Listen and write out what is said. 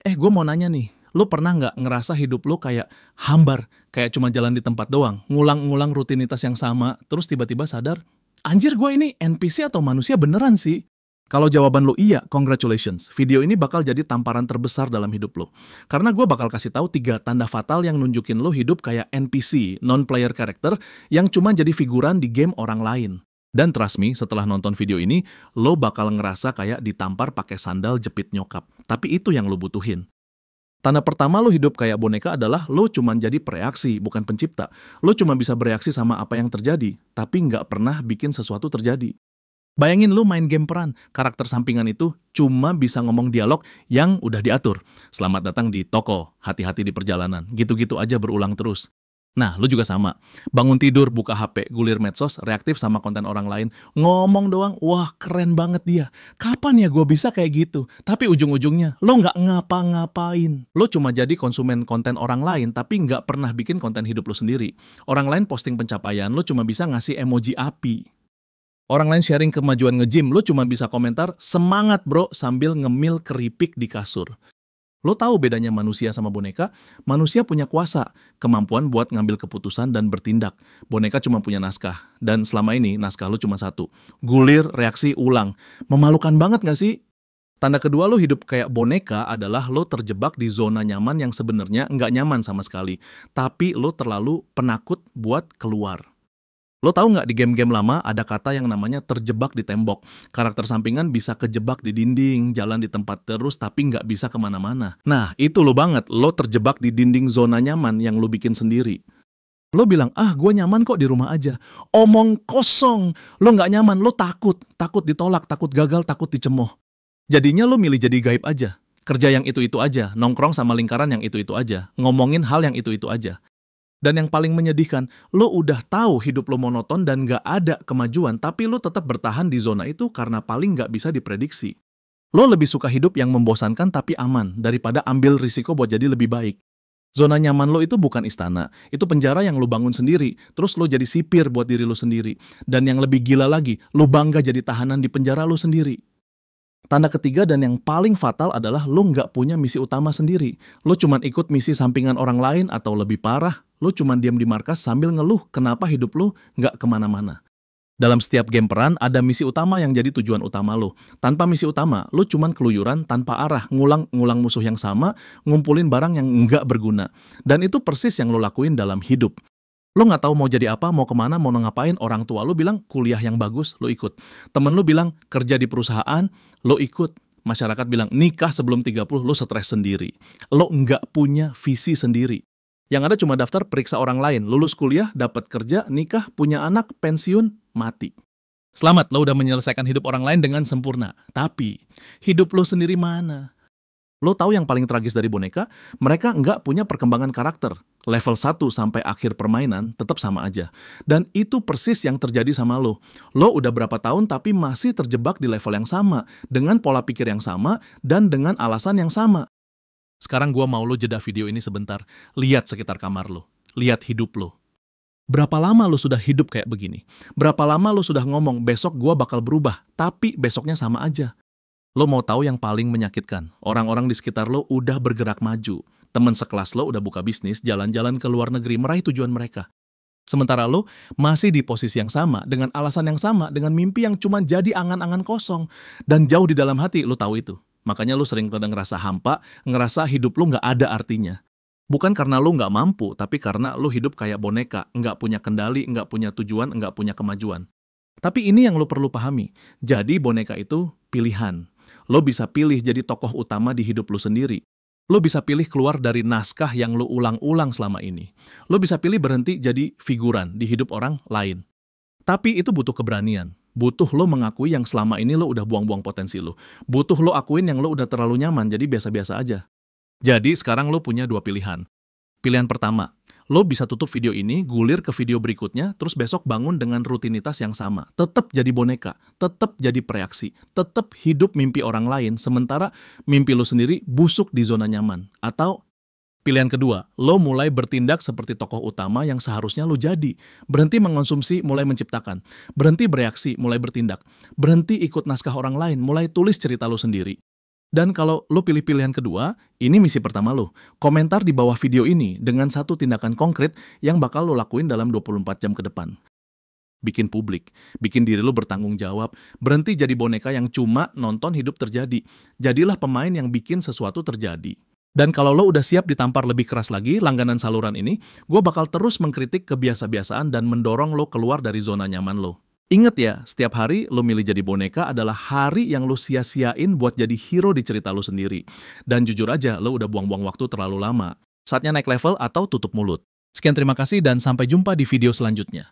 Gue mau nanya nih, lu pernah nggak ngerasa hidup lu kayak hambar, kayak cuma jalan di tempat doang, ngulang-ngulang rutinitas yang sama, terus tiba-tiba sadar, anjir gue ini NPC atau manusia beneran sih? Kalau jawaban lu iya, congratulations. Video ini bakal jadi tamparan terbesar dalam hidup lu. Karena gue bakal kasih tahu 3 tanda fatal yang nunjukin lu hidup kayak NPC, non-player character, yang cuma jadi figuran di game orang lain. Dan trust me, setelah nonton video ini, lo bakal ngerasa kayak ditampar pakai sandal jepit nyokap. Tapi itu yang lo butuhin. Tanda pertama lo hidup kayak boneka adalah lo cuma jadi pereaksi, bukan pencipta. Lo cuma bisa bereaksi sama apa yang terjadi, tapi nggak pernah bikin sesuatu terjadi. Bayangin lo main game peran, karakter sampingan itu cuma bisa ngomong dialog yang udah diatur. Selamat datang di toko, hati-hati di perjalanan. Gitu-gitu aja berulang terus. Nah, lu juga sama. Bangun tidur, buka HP, gulir medsos, reaktif sama konten orang lain. Ngomong doang, wah keren banget dia. Kapan ya gue bisa kayak gitu? Tapi ujung-ujungnya, lo nggak ngapa-ngapain. Lo cuma jadi konsumen konten orang lain, tapi nggak pernah bikin konten hidup lo sendiri. Orang lain posting pencapaian, lo cuma bisa ngasih emoji api. Orang lain sharing kemajuan nge-gym, lo cuma bisa komentar, semangat bro, sambil ngemil keripik di kasur. Lo tahu bedanya manusia sama boneka? Manusia punya kuasa, kemampuan buat ngambil keputusan dan bertindak. Boneka cuma punya naskah, dan selama ini naskah lo cuma satu. Gulir, reaksi, ulang. Memalukan banget gak sih? Tanda kedua lo hidup kayak boneka adalah lo terjebak di zona nyaman yang sebenarnya nggak nyaman sama sekali. Tapi lo terlalu penakut buat keluar. Lo tahu nggak di game-game lama ada kata yang namanya terjebak di tembok. Karakter sampingan bisa kejebak di dinding, jalan di tempat terus tapi nggak bisa kemana-mana. Nah, itu lo banget. Lo terjebak di dinding zona nyaman yang lo bikin sendiri. Lo bilang, gue nyaman kok di rumah aja. Omong kosong. Lo nggak nyaman, lo takut. Takut ditolak, takut gagal, takut dicemooh. Jadinya lo milih jadi gaib aja. Kerja yang itu-itu aja. Nongkrong sama lingkaran yang itu-itu aja. Ngomongin hal yang itu-itu aja. Dan yang paling menyedihkan, lo udah tahu hidup lo monoton dan gak ada kemajuan, tapi lo tetap bertahan di zona itu karena paling gak bisa diprediksi. Lo lebih suka hidup yang membosankan tapi aman, daripada ambil risiko buat jadi lebih baik. Zona nyaman lo itu bukan istana, itu penjara yang lo bangun sendiri, terus lo jadi sipir buat diri lo sendiri. Dan yang lebih gila lagi, lo bangga jadi tahanan di penjara lo sendiri. Tanda ketiga dan yang paling fatal adalah lo nggak punya misi utama sendiri. Lo cuman ikut misi sampingan orang lain atau lebih parah, lo cuman diam di markas sambil ngeluh kenapa hidup lo nggak kemana-mana. Dalam setiap game peran ada misi utama yang jadi tujuan utama lo. Tanpa misi utama, lo cuman keluyuran tanpa arah, ngulang musuh yang sama, ngumpulin barang yang nggak berguna. Dan itu persis yang lo lakuin dalam hidup. Lo nggak tahu mau jadi apa, mau kemana, mau ngapain. Orang tua lo bilang kuliah yang bagus, lo ikut. Temen lo bilang kerja di perusahaan, lo ikut. Masyarakat bilang nikah sebelum 30, lo stres sendiri. Lo nggak punya visi sendiri. Yang ada cuma daftar periksa orang lain. Lulus kuliah, dapat kerja, nikah, punya anak, pensiun, mati. Selamat, lo udah menyelesaikan hidup orang lain dengan sempurna. Tapi hidup lo sendiri mana? Lo tahu yang paling tragis dari boneka? Mereka nggak punya perkembangan karakter. Level 1 sampai akhir permainan tetap sama aja. Dan itu persis yang terjadi sama lo. Lo udah berapa tahun tapi masih terjebak di level yang sama, dengan pola pikir yang sama, dan dengan alasan yang sama. Sekarang gua mau lo jeda video ini sebentar. Lihat sekitar kamar lo. Lihat hidup lo. Berapa lama lo sudah hidup kayak begini? Berapa lama lo sudah ngomong, besok gua bakal berubah, tapi besoknya sama aja? Lo mau tahu yang paling menyakitkan? Orang-orang di sekitar lo udah bergerak maju. Temen sekelas lo udah buka bisnis, jalan-jalan ke luar negeri, meraih tujuan mereka. Sementara lo masih di posisi yang sama, dengan alasan yang sama, dengan mimpi yang cuma jadi angan-angan kosong. Dan jauh di dalam hati lo tahu itu. Makanya lo sering kadang ngerasa hampa, ngerasa hidup lo nggak ada artinya. Bukan karena lo nggak mampu, tapi karena lo hidup kayak boneka, nggak punya kendali, nggak punya tujuan, nggak punya kemajuan. Tapi ini yang lo perlu pahami. Jadi boneka itu pilihan. Lo bisa pilih jadi tokoh utama di hidup lo sendiri. Lo bisa pilih keluar dari naskah yang lo ulang-ulang selama ini. Lo bisa pilih berhenti jadi figuran di hidup orang lain. Tapi itu butuh keberanian. Butuh lo mengakui yang selama ini lo udah buang-buang potensi lo. Butuh lo akuin yang lo udah terlalu nyaman, jadi biasa-biasa aja. Jadi sekarang lo punya 2 pilihan. Pilihan pertama, lo bisa tutup video ini, gulir ke video berikutnya, terus besok bangun dengan rutinitas yang sama. Tetap jadi boneka, tetap jadi pereaksi, tetap hidup mimpi orang lain, sementara mimpi lo sendiri busuk di zona nyaman. Atau pilihan kedua, lo mulai bertindak seperti tokoh utama yang seharusnya lo jadi. Berhenti mengonsumsi, mulai menciptakan. Berhenti bereaksi, mulai bertindak. Berhenti ikut naskah orang lain, mulai tulis cerita lo sendiri. Dan kalau lo pilih pilihan kedua, ini misi pertama lo. Komentar di bawah video ini dengan satu tindakan konkret yang bakal lo lakuin dalam 24 jam ke depan. Bikin publik, bikin diri lo bertanggung jawab, berhenti jadi boneka yang cuma nonton hidup terjadi. Jadilah pemain yang bikin sesuatu terjadi. Dan kalau lo udah siap ditampar lebih keras lagi langganan saluran ini, gue bakal terus mengkritik kebiasa-biasaan dan mendorong lo keluar dari zona nyaman lo. Ingat ya, setiap hari lo milih jadi boneka adalah hari yang lo sia-siain buat jadi hero di cerita lo sendiri. Dan jujur aja, lo udah buang-buang waktu terlalu lama. Saatnya naik level atau tutup mulut. Sekian terima kasih dan sampai jumpa di video selanjutnya.